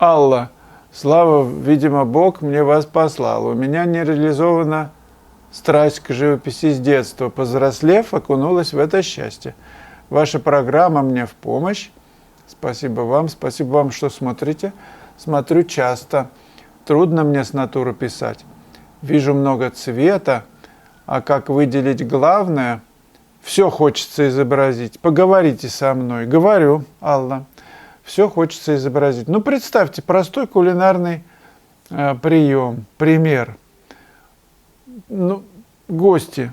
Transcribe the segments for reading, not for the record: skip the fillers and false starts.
Алла, слава, видимо, Бог мне вас послал. У меня не реализована страсть к живописи с детства. Повзрослев, окунулась в это счастье. Ваша программа мне в помощь. Спасибо вам, что смотрите. Смотрю часто. Трудно мне с натуры писать. Вижу много цвета, а как выделить главное, все хочется изобразить. Поговорите со мной. Говорю, Алла. Все хочется изобразить. Ну, представьте, простой кулинарный прием, пример. Ну, гости.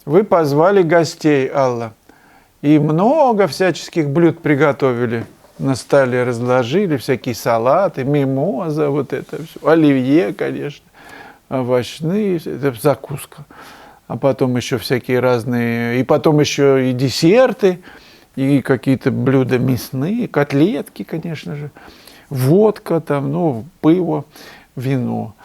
Вы позвали гостей, Алла, и много всяческих блюд приготовили. На столе разложили всякие салаты, мимоза, вот это все, оливье, конечно, овощные, это закуска. А потом еще всякие разные, и потом еще и десерты, и какие-то блюда мясные, котлетки, конечно же, водка там, ну, пиво, вино.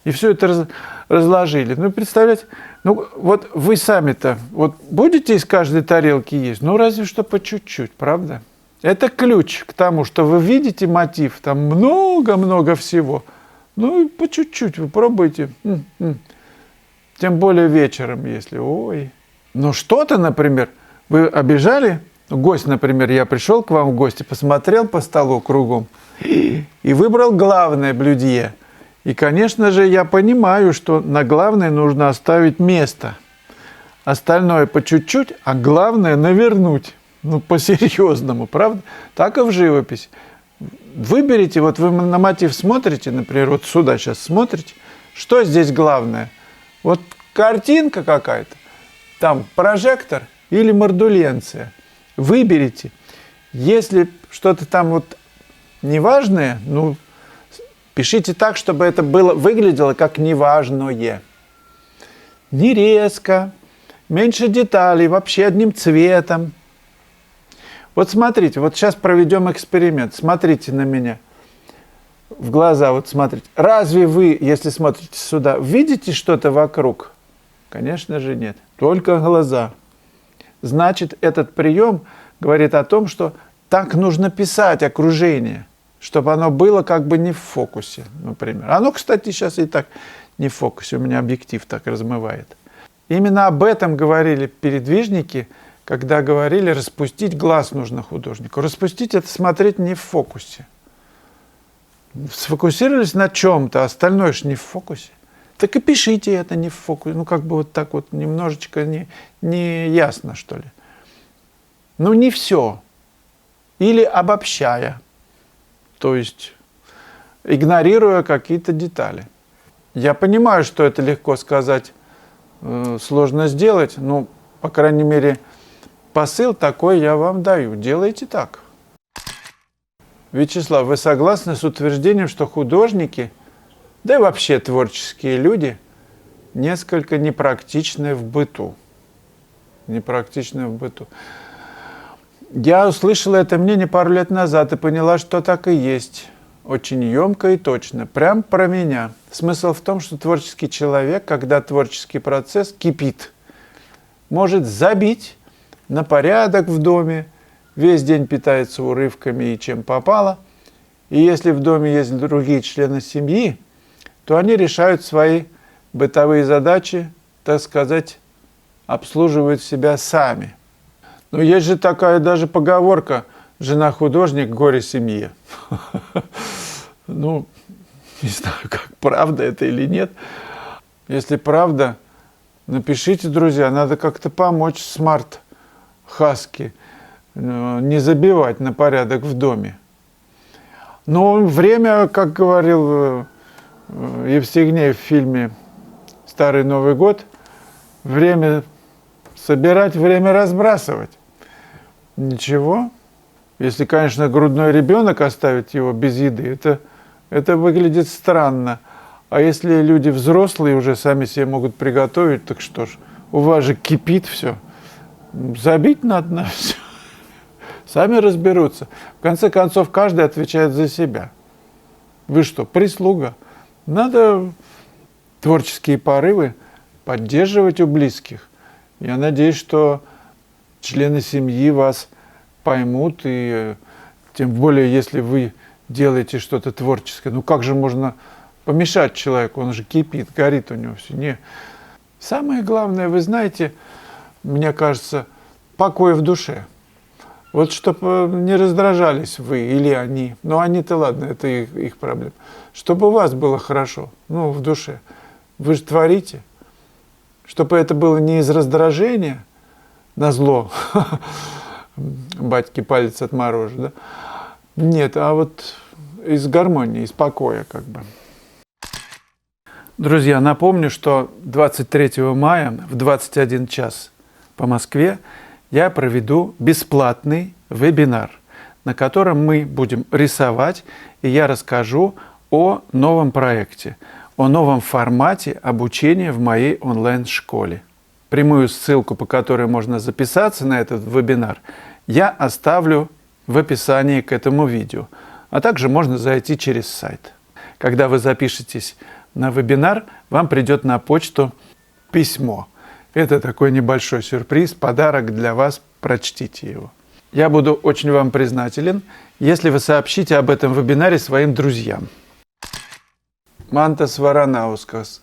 И все это разложили. Ну, представляете, ну, вот вы сами-то, вот будете из каждой тарелки есть? Ну, разве что по чуть-чуть, правда? Это ключ к тому, что вы видите мотив, там много-много всего. Ну, и по чуть-чуть вы пробуйте. Тем более вечером, если, ой. Но что-то, например, вы обижали? Гость, например, я пришел к вам в гости, посмотрел по столу кругом и выбрал главное блюдо. И, конечно же, я понимаю, что на главное нужно оставить место. Остальное по чуть-чуть, а главное навернуть. Ну, по-серьезному, правда? Так и в живописи. Выберите, вот вы на мотив смотрите, например, вот сюда сейчас смотрите, что здесь главное? Вот картинка какая-то, там прожектор или мордуленция. Выберите. Если что-то там вот неважное, ну, пишите так, чтобы это выглядело как неважное. Не резко, меньше деталей, вообще одним цветом. Вот смотрите, вот сейчас проведем эксперимент. Смотрите на меня. В глаза вот смотрите. Разве вы, если смотрите сюда, видите что-то вокруг? Конечно же нет. Только глаза. Значит, этот прием говорит о том, что так нужно писать окружение, чтобы оно было как бы не в фокусе, например. Оно, кстати, сейчас и так не в фокусе. У меня объектив так размывает. Именно об этом говорили передвижники, когда говорили, распустить глаз нужно художнику. Распустить – это смотреть не в фокусе. Сфокусировались на чем-то, остальное же не в фокусе. Так и пишите это не в фокусе. Ну, как бы вот так вот немножечко не ясно, что ли. Ну, не все. Или обобщая. То есть, игнорируя какие-то детали. Я понимаю, что это легко сказать, сложно сделать. Ну, по крайней мере, посыл такой я вам даю. Делайте так. Вячеслав, вы согласны с утверждением, что художники, да и вообще творческие люди, несколько непрактичны в быту? Непрактичны в быту. Я услышала это мнение пару лет назад и поняла, что так и есть. Очень емко и точно. Прям про меня. Смысл в том, что творческий человек, когда творческий процесс кипит, может забить на порядок в доме, весь день питается урывками и чем попало. И если в доме есть другие члены семьи, то они решают свои бытовые задачи, так сказать, обслуживают себя сами. Но есть же такая даже поговорка: жена-художник, горе семье. Ну, не знаю, как правда это или нет. Если правда, напишите, друзья, надо как-то помочь смарт-хаске не забивать на порядок в доме. Но время, как говорил Евстигнеев в фильме «Старый Новый год», время собирать, время разбрасывать. Ничего. Если, конечно, грудной ребенок оставить его без еды, это выглядит странно. А если люди взрослые уже сами себе могут приготовить, так что ж, у вас же кипит все. Забить надо на все. Сами разберутся. В конце концов, каждый отвечает за себя. Вы что, прислуга? Надо творческие порывы поддерживать у близких. Я надеюсь, что члены семьи вас поймут, и тем более, если вы делаете что-то творческое. Ну как же можно помешать человеку? Он же кипит, горит у него все. Не. Самое главное, вы знаете, мне кажется, покой в душе. Вот чтобы не раздражались вы или они. Ну они-то ладно, это их проблема. Чтобы у вас было хорошо, ну в душе. Вы же творите. Чтобы это было не из раздражения, назло, батьки палец отморожу, да? Нет, а вот из гармонии, из покоя как бы. Друзья, напомню, что 23 мая в 21 час по Москве я проведу бесплатный вебинар, на котором мы будем рисовать, и я расскажу о новом проекте, о новом формате обучения в моей онлайн-школе. Прямую ссылку, по которой можно записаться на этот вебинар, я оставлю в описании к этому видео, а также можно зайти через сайт. Когда вы запишетесь на вебинар, вам придет на почту письмо. Это такой небольшой сюрприз, подарок для вас, прочтите его. Я буду очень вам признателен, если вы сообщите об этом вебинаре своим друзьям. Мантас Варанаускас.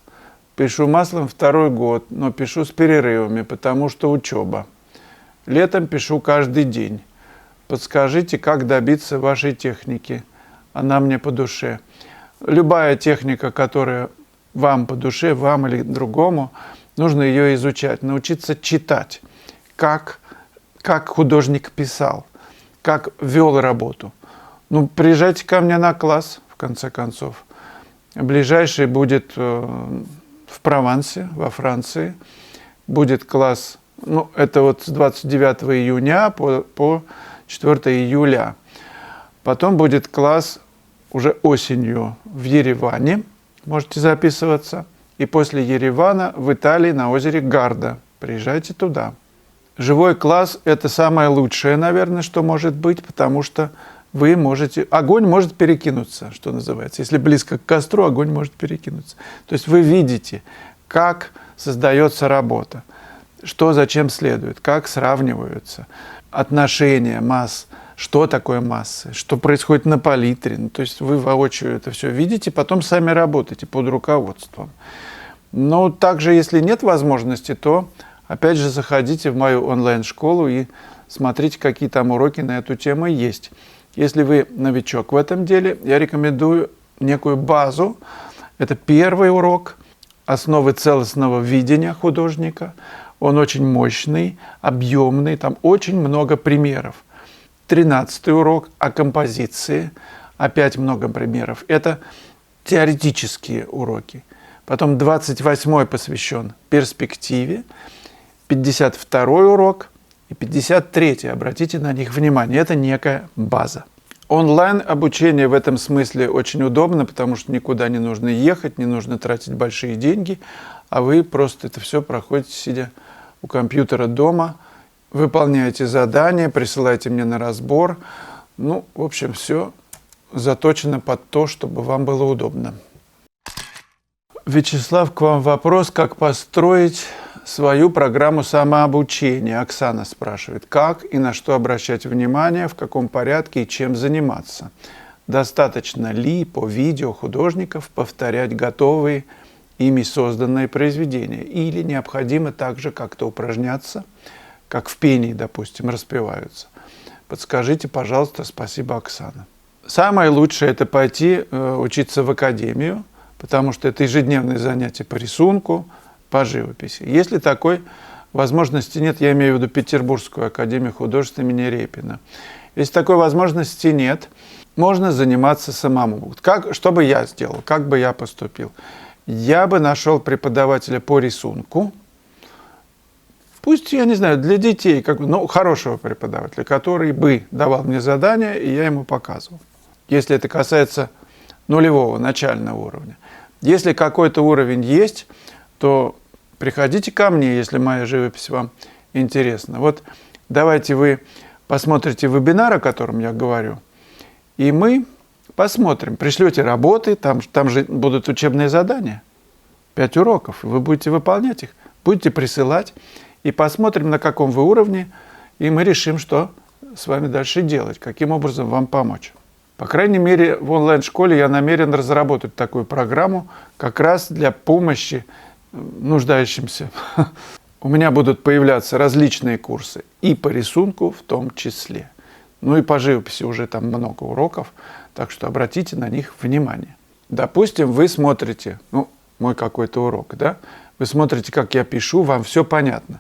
Пишу маслом 2-й год, но пишу с перерывами, потому что учеба. Летом пишу каждый день. Подскажите, как добиться вашей техники. Она мне по душе. Любая техника, которая вам по душе, вам или другому, нужно ее изучать, научиться читать, как художник писал, как вел работу. Ну, приезжайте ко мне на класс, в конце концов. Ближайший будет в Провансе, во Франции. Будет класс, ну, это вот с 29 июня по 4 июля. Потом будет класс уже осенью в Ереване. Можете записываться. И после Еревана в Италии на озере Гарда. Приезжайте туда. Живой класс – это самое лучшее, наверное, что может быть, потому что вы можете… Огонь может перекинуться, что называется. Если близко к костру, огонь может перекинуться. То есть вы видите, как создается работа, что зачем следует, как сравниваются отношения масс, что такое массы, что происходит на палитре. Ну, то есть вы воочию это все видите, потом сами работаете под руководством. Но также, если нет возможности, то опять же заходите в мою онлайн-школу и смотрите, какие там уроки на эту тему есть. Если вы новичок в этом деле, я рекомендую некую базу. Это первый урок «Основы целостного видения художника». Он очень мощный, объемный, там очень много примеров. 13-й урок о композиции, опять много примеров. Это теоретические уроки. Потом 28-й посвящен перспективе, 52-й урок и 53-й. Обратите на них внимание, это некая база. Онлайн-обучение в этом смысле очень удобно, потому что никуда не нужно ехать, не нужно тратить большие деньги, а вы просто это все проходите, сидя у компьютера дома, выполняете задания, присылаете мне на разбор. Ну, в общем, все заточено под то, чтобы вам было удобно. Вячеслав, к вам вопрос, как построить свою программу самообучения. Оксана спрашивает, как и на что обращать внимание, в каком порядке и чем заниматься. Достаточно ли по видео художников повторять готовые ими созданные произведения? Или необходимо также как-то упражняться, как в пении, допустим, распеваются? Подскажите, пожалуйста, спасибо, Оксана. Самое лучшее – это пойти учиться в академию, потому что это ежедневные занятия по рисунку, по живописи. Если такой возможности нет, я имею в виду Петербургскую академию художеств имени Репина. Если такой возможности нет, можно заниматься самому. Что бы я сделал, как бы я поступил? Я бы нашел преподавателя по рисунку, пусть, я не знаю, для детей, хорошего преподавателя, который бы давал мне задания, и я ему показывал. Если это касается нулевого, начального уровня. Если какой-то уровень есть, то приходите ко мне, если моя живопись вам интересна. Вот давайте вы посмотрите вебинар, о котором я говорю, и мы посмотрим. Пришлете работы, там же будут учебные задания. 5 уроков, вы будете выполнять их, будете присылать, и посмотрим, на каком вы уровне, и мы решим, что с вами дальше делать, каким образом вам помочь. По крайней мере, в онлайн-школе я намерен разработать такую программу как раз для помощи нуждающимся. У меня будут появляться различные курсы, и по рисунку в том числе. Ну и по живописи уже там много уроков, так что обратите на них внимание. Допустим, вы смотрите, мой какой-то урок, да? Вы смотрите, как я пишу, вам все понятно.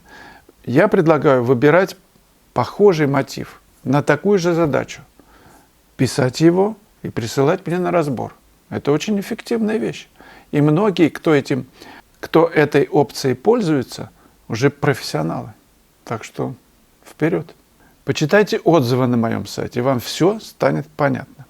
Я предлагаю выбирать похожий мотив на такую же задачу, писать его и присылать мне на разбор. Это очень эффективная вещь. И многие, кто этой опцией пользуется, уже профессионалы. Так что вперед. Почитайте отзывы на моем сайте, вам все станет понятно.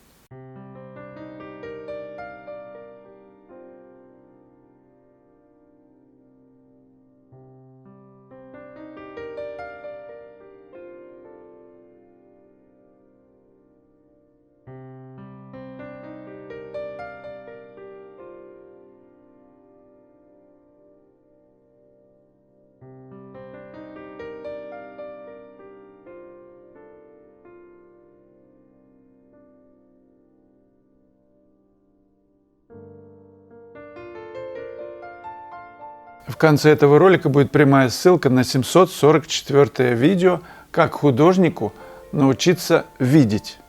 В конце этого ролика будет прямая ссылка на 744 видео «Как художнику научиться видеть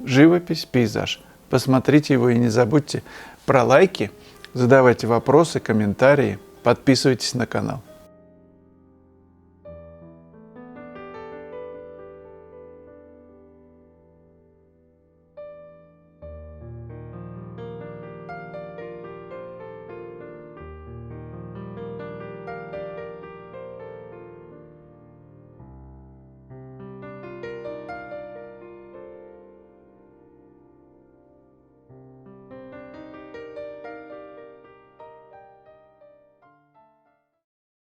живопись, пейзаж». Посмотрите его и не забудьте про лайки, задавайте вопросы, комментарии, подписывайтесь на канал.